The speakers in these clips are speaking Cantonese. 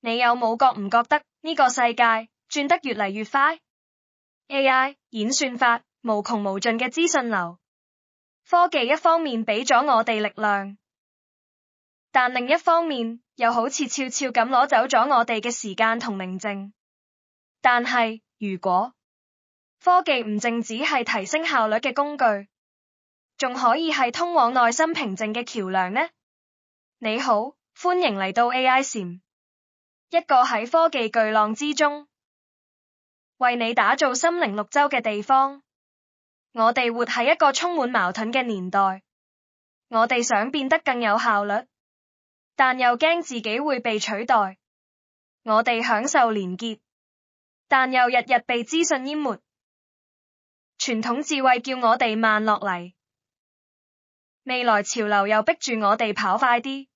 你有冇覺唔覺得呢個世界轉得越嚟越快？ AI 演算法無窮無盡嘅資訊流，科技一方面俾咗我哋力量，但另一方面又好似悄悄咁攞走咗我哋嘅時間同寧靜。但係如果科技唔淨止係提升效率嘅工具，仲可以係通往內心平靜嘅橋樑呢？你好，歡迎嚟到 AI 禪，一個喺科技巨浪之中為你打造心靈綠洲嘅地方。我哋活喺一個充滿矛盾嘅年代，我哋想變得更有效率，但又驚自己會被取代。我哋享受連結，但又日日被資訊淹沒。傳統智慧叫我哋慢落嚟，未來潮流又逼住我哋跑快啲。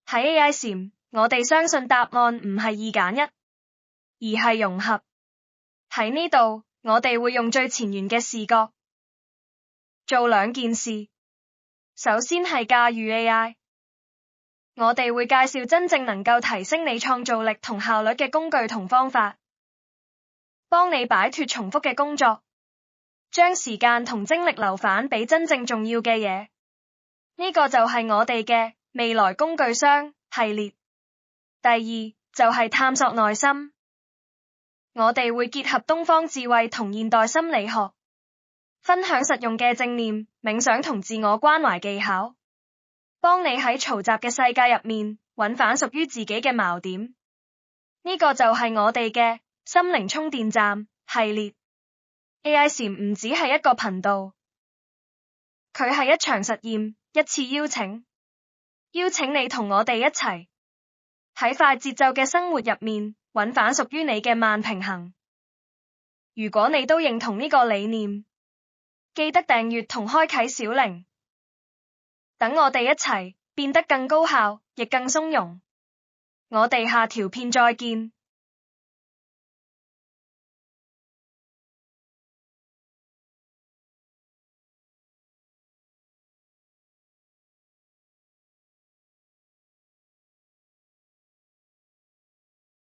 喺 AI 禪，我哋相信答案唔係二揀一，而係融合。喺呢度，我哋會用最前沿嘅視覺做兩件事。首先係駕馭 AI， 我哋會介紹真正能夠提升你創造力同效率嘅工具同方法，幫你擺脫重複嘅工作，將時間同精力留返俾真正重要嘅嘢。呢個就係我哋嘅未來工具箱系列。第二就係探索內心，我哋會結合東方智慧同現代心理學，分享實用嘅正念、冥想同自我關懷技巧，幫你喺嘈雜嘅世界入面揾返屬於自己嘅錨點。呢個就係我哋嘅心靈充電站系列。AI 禪唔只係一個頻道，佢係一場實驗，一次邀請你同我哋一齊喺快節奏嘅生活入面揾返屬於你嘅慢平衡。如果你都認同呢個理念，記得訂閱同開啟小鈴，等我哋一齊變得更高效，亦更鬆容。我哋下條片再見。